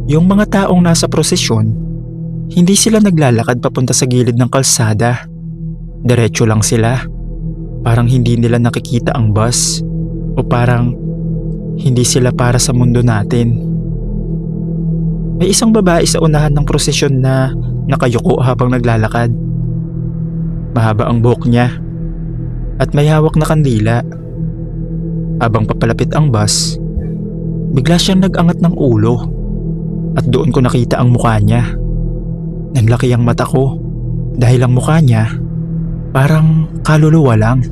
Yung mga taong nasa prosesyon, hindi sila naglalakad papunta sa gilid ng kalsada. Diretso lang sila. Parang hindi nila nakikita ang bus. O parang hindi sila para sa mundo natin. May isang babae sa unahan ng prosesyon na nakayuko habang naglalakad. Mahaba ang buhok niya at may hawak na kandila. Habang papalapit ang bus, bigla siyang nag-angat ng ulo at doon ko nakita ang mukha niya. Nanlaki ang mata ko dahil ang mukha niya parang kaluluwa lang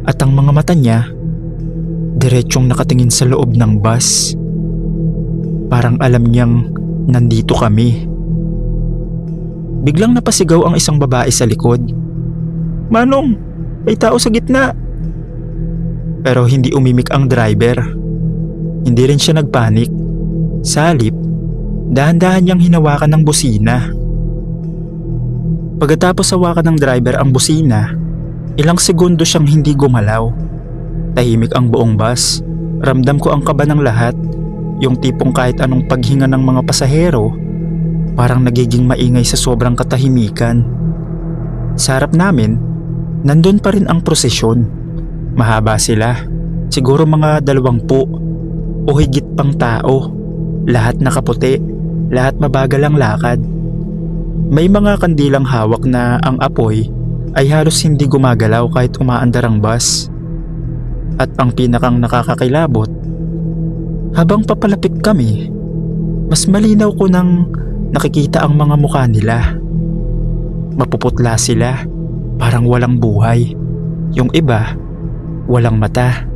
at ang mga mata niya diretsong nakatingin sa loob ng bus. Parang alam niyang nandito kami. Biglang napasigaw ang isang babae sa likod. Manong, may tao sa gitna. Pero hindi umimik ang driver. Hindi rin siya nagpanik. Sa halip, dahan-dahan niyang hinawakan ng busina. Pagkatapos hawakan ng driver ang busina, ilang segundo siyang hindi gumalaw. Tahimik ang buong bus. Ramdam ko ang kaba ng lahat. Yung tipong kahit anong paghinga ng mga pasahero, parang nagiging maingay sa sobrang katahimikan. Sa harap namin, nandun pa rin ang prosesyon. Mahaba sila, siguro mga 20 o higit pang tao. Lahat nakaputi, lahat mabagal ang lakad. May mga kandilang hawak na ang apoy ay halos hindi gumagalaw kahit umaandar ang bus. At ang pinakang nakakakilabot, habang papalapit kami, mas malinaw ko nang nakikita ang mga mukha nila. Mapuputla sila, parang walang buhay. Yung iba, walang mata.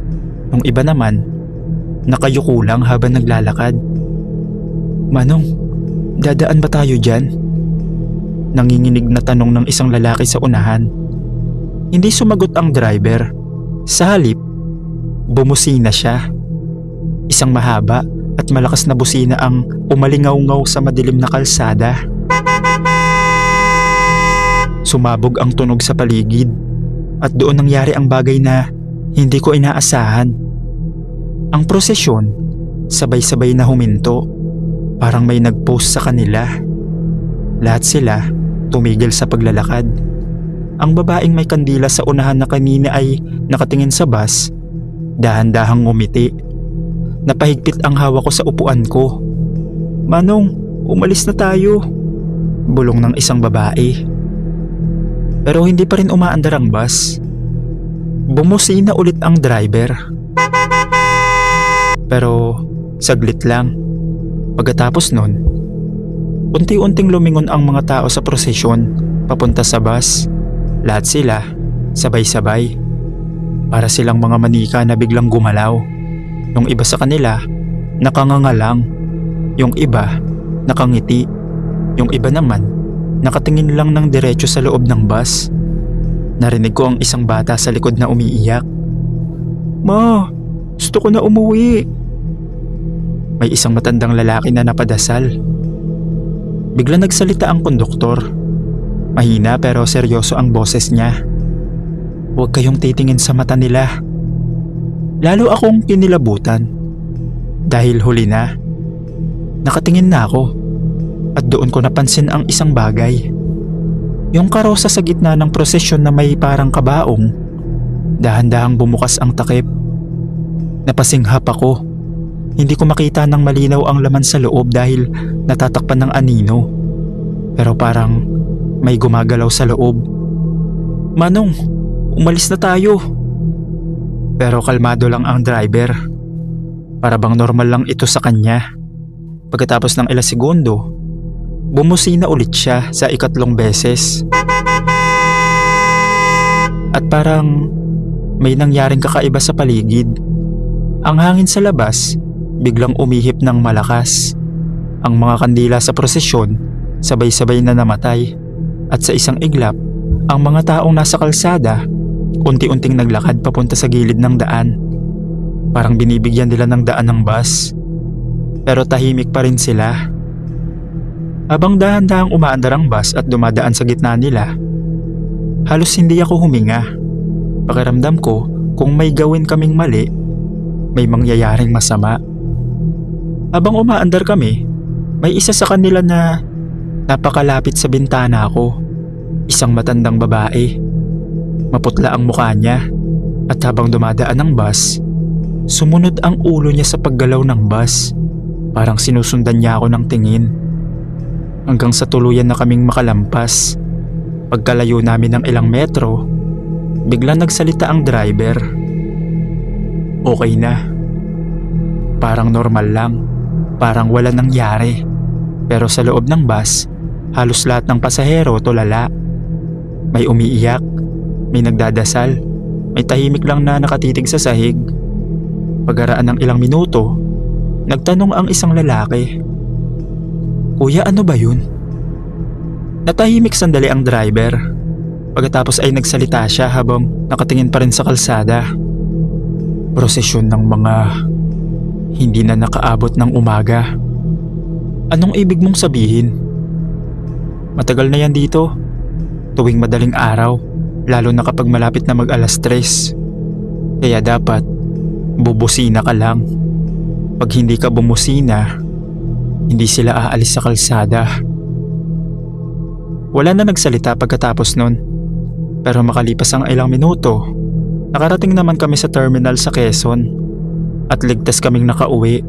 Yung iba naman, nakayuko lang habang naglalakad. Manong, dadaan ba tayo dyan? Nanginginig na tanong ng isang lalaki sa unahan. Hindi sumagot ang driver. Sa halip, bumusina siya. Isang mahaba at malakas na busina ang umalingaw-ngaw sa madilim na kalsada. Sumabog ang tunog sa paligid at doon nangyari ang bagay na Hindi ko inaasahan. Ang prosesyon, sabay-sabay na huminto. Parang may nag-post sa kanila. Lahat sila tumigil sa paglalakad. Ang babaeng may kandila sa unahan na kanina ay nakatingin sa bus, dahan-dahang ngumiti. Napahigpit ang hawak ko sa upuan ko. "Manong, umalis na tayo," bulong ng isang babae. Pero hindi pa rin umaandar ang bus. Bumusina ulit ang driver. Pero saglit lang. Pagkatapos nun, unti-unting lumingon ang mga tao sa prosesyon papunta sa bus. Lahat sila sabay-sabay. Para silang mga manika na biglang gumalaw. Yung iba sa kanila nakanganga lang. Yung iba nakangiti. Yung iba naman nakatingin lang ng diretso sa loob ng bus. Narinig ko ang isang bata sa likod na umiiyak. "Ma, gusto ko na umuwi." May isang matandang lalaki na napadasal. Bigla nagsalita ang konduktor. Mahina pero seryoso ang boses niya. "Huwag kayong titingin sa mata nila." Lalo akong kinilabutan. Dahil huli na. Nakatingin na ako. At doon ko napansin ang isang bagay. Yung karosa sa gitna ng prosesyon na may parang kabaong. Dahan-dahang bumukas ang takip. Napasinghap ako. Hindi ko makita ng malinaw ang laman sa loob dahil natatakpan ng anino. Pero parang may gumagalaw sa loob. "Manong, umalis na tayo." Pero kalmado lang ang driver. Para bang normal lang ito sa kanya. Pagkatapos ng ilang segundo, bumusina ulit siya sa ikatlong beses. At parang may nangyaring kakaiba sa paligid. Ang hangin sa labas biglang umihip ng malakas. Ang mga kandila sa prosesyon sabay-sabay na namatay. At sa isang iglap, ang mga taong nasa kalsada unti-unting naglakad papunta sa gilid ng daan. Parang binibigyan nila ng daan ng bus. Pero tahimik pa rin sila. Habang dahan-dahang umaandar ang bus at dumadaan sa gitna nila, halos hindi ako huminga. Pakiramdam ko kung may gawin kaming mali, may mangyayaring masama. Habang umaandar kami, may isa sa kanila na napakalapit sa bintana ko. Isang matandang babae. Maputla ang mukha niya at habang dumadaan ang bus, sumunod ang ulo niya sa paggalaw ng bus. Parang sinusundan niya ako ng tingin. Hanggang sa tuluyan na kaming makalampas. Pagkalayo namin ng ilang metro, biglang nagsalita ang driver. "Okay na." Parang normal lang. Parang wala nangyari. Pero sa loob ng bus, halos lahat ng pasahero tulala. May umiiyak, may nagdadasal, may tahimik lang na nakatitig sa sahig. Pagkaraan ng ilang minuto, nagtanong ang isang lalaki. "Kuya, ano ba yun?" Natahimik sandali ang driver. Pagkatapos ay nagsalita siya habang nakatingin pa rin sa kalsada. "Prosesyon ng mga hindi na nakaabot ng umaga." "Anong ibig mong sabihin?" "Matagal na yan dito. Tuwing madaling araw, lalo na kapag malapit na mag-alas 3. Kaya dapat, bubusina ka lang. Pag hindi ka bumusina, hindi sila aalis sa kalsada." Wala na nagsalita pagkatapos nun. Pero makalipas ang ilang minuto, nakarating naman kami sa terminal sa Quezon. At ligtas kaming nakauwi.